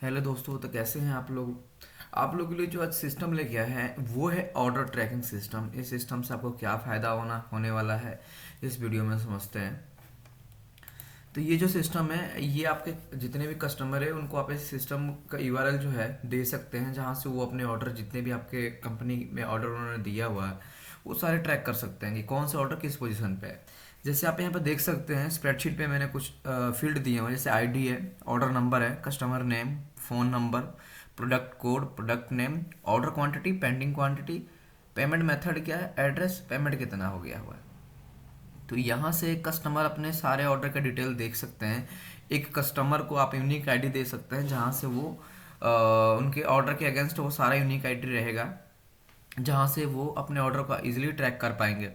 Hello दोस्तों, तो कैसे हैं आप लोग। आप लोगों के लिए जो आज सिस्टम लेके आए हैं वो है ऑर्डर ट्रैकिंग सिस्टम। इस सिस्टम से आपको क्या फ़ायदा होने वाला है, इस वीडियो में समझते हैं। तो ये जो सिस्टम है, ये आपके जितने भी कस्टमर है उनको आप इस सिस्टम का यूआरएल जो है दे सकते हैं, जहाँ से वो अपने ऑर्डर जितने भी आपके कंपनी में ऑर्डर उन्होंने दिया हुआ है वो सारे ट्रैक कर सकते हैं कि कौन सा ऑर्डर किस पोजीशन पे है। जैसे आप यहाँ पर देख सकते हैं, स्प्रेडशीट पे मैंने कुछ फील्ड दिए हुए हैं। जैसे आईडी है, ऑर्डर नंबर है, customer name, phone number, product code, product name, order quantity, pending quantity, payment method क्या है, एड्रेस, पेमेंट कितना हो गया हुआ है। तो यहाँ से कस्टमर अपने सारे ऑर्डर का डिटेल देख सकते हैं। एक कस्टमर को आप यूनिक आईडी दे सकते हैं, जहाँ से वो उनके ऑर्डर के अगेंस्ट वो सारा यूनिक आईडी रहेगा, जहाँ से वो अपने ऑर्डर को इजीली ट्रैक कर पाएंगे।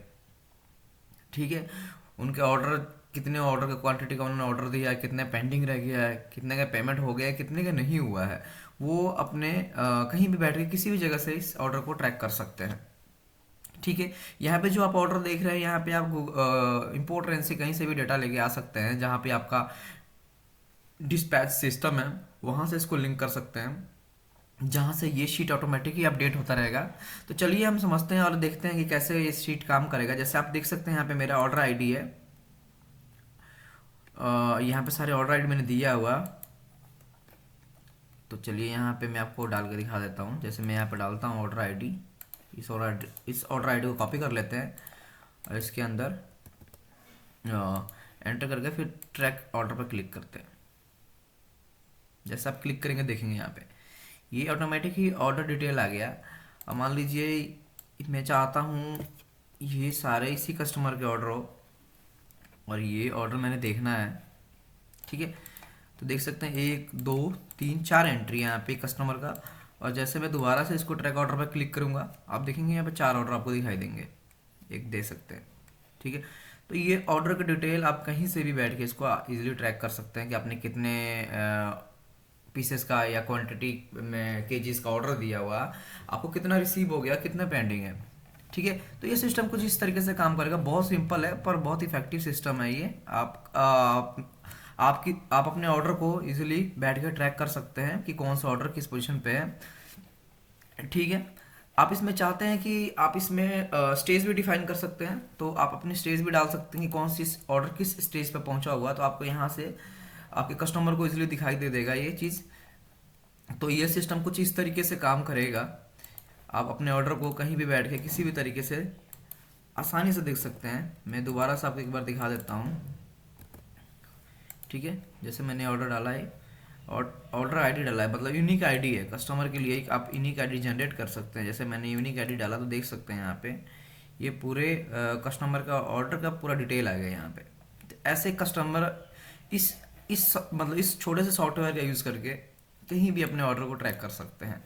ठीक है। उनके ऑर्डर, कितने ऑर्डर का क्वांटिटी का उन्होंने ऑर्डर दिया है, कितने पेंडिंग रह गया है, कितने का पेमेंट हो गया है, कितने का नहीं हुआ है, वो अपने कहीं भी बैठ के किसी भी जगह से इस ऑर्डर को ट्रैक कर सकते हैं। ठीक है। यहाँ पे जो आप ऑर्डर देख रहे हैं, यहाँ पे आप इम्पोर्ट रेंज से कहीं से भी डेटा लेके आ सकते हैं। जहाँ पे आपका डिस्पैच सिस्टम है वहाँ से इसको लिंक कर सकते हैं, जहाँ से ये शीट ऑटोमेटिक ही अपडेट होता रहेगा। तो चलिए हम समझते हैं और देखते हैं कि कैसे ये शीट काम करेगा। जैसे आप देख सकते हैं, यहाँ पे मेरा ऑर्डर आईडी है। यहाँ पे सारे ऑर्डर आईडी मैंने दिया हुआ। तो चलिए यहाँ पे मैं आपको डाल के दिखा देता हूँ। जैसे मैं यहाँ पे डालता हूँ ऑर्डर आईडी, इस ऑर्डर आईडी को कॉपी कर लेते हैं और इसके अंदर एंटर करके फिर ट्रैक ऑर्डर पर क्लिक करते हैं। जैसे आप क्लिक करेंगे देखेंगे यहाँ पे ये ऑटोमेटिक ही ऑर्डर डिटेल आ गया। अब मान लीजिए मैं चाहता हूँ ये सारे इसी कस्टमर के ऑर्डर हो और ये ऑर्डर मैंने देखना है। ठीक है। तो देख सकते हैं 1 2 3 4 एंट्री यहाँ पे कस्टमर का। और जैसे मैं दोबारा से इसको ट्रैक ऑर्डर पर क्लिक करूँगा, आप देखेंगे यहाँ पे 4 ऑर्डर आपको दिखाई देंगे, एक दे सकते हैं। ठीक है। तो ये ऑर्डर का डिटेल आप कहीं से भी बैठ के इसको इजीली ट्रैक कर सकते हैं कि आपने कितने पीसेस का या क्वांटिटी में केजीज का ऑर्डर दिया हुआ, आपको कितना रिसीव हो गया, कितना पेंडिंग है। ठीक है। तो ये सिस्टम कुछ इस तरीके से काम करेगा। बहुत सिंपल है पर बहुत इफेक्टिव सिस्टम है ये। आप अपने ऑर्डर को इजीली बैठ के ट्रैक कर सकते हैं कि कौन सा ऑर्डर किस पोजीशन पे है। ठीक है। आप इसमें चाहते हैं कि आप इसमें स्टेज भी डिफाइन कर सकते हैं, तो आप अपनी स्टेज भी डाल सकते हैं कि कौन सी ऑर्डर किस स्टेज पे पहुंचा हुआ, तो आपको यहाँ से आपके कस्टमर को इजीली दिखाई दे देगा ये चीज़। तो ये सिस्टम कुछ इस तरीके से काम करेगा। आप अपने ऑर्डर को कहीं भी बैठ के किसी भी तरीके से आसानी से देख सकते हैं। मैं दोबारा से आपको एक बार दिखा देता हूँ। ठीक है। जैसे मैंने ऑर्डर डाला है और ऑर्डर आईडी डाला है, मतलब यूनिक आईडी है कस्टमर के लिए। एक आप यूनिक आईडी जनरेट कर सकते हैं। जैसे मैंने यूनिक आईडी डाला तो देख सकते हैं यहाँ पे ये पूरे कस्टमर का ऑर्डर का पूरा डिटेल आ गया यहाँ पे। तो ऐसे कस्टमर इस छोटे से सॉफ्टवेयर का यूज़ करके कहीं भी अपने ऑर्डर को ट्रैक कर सकते हैं।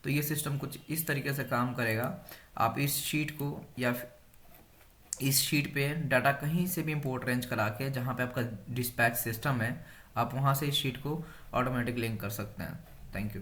तो ये सिस्टम कुछ इस तरीके से काम करेगा। आप इस शीट को या इस शीट पे डाटा कहीं से भी इंपोर्ट रेंज करा के, जहाँ पे आपका डिस्पैच सिस्टम है, आप वहाँ से इस शीट को ऑटोमेटिक लिंक कर सकते हैं। Thank you.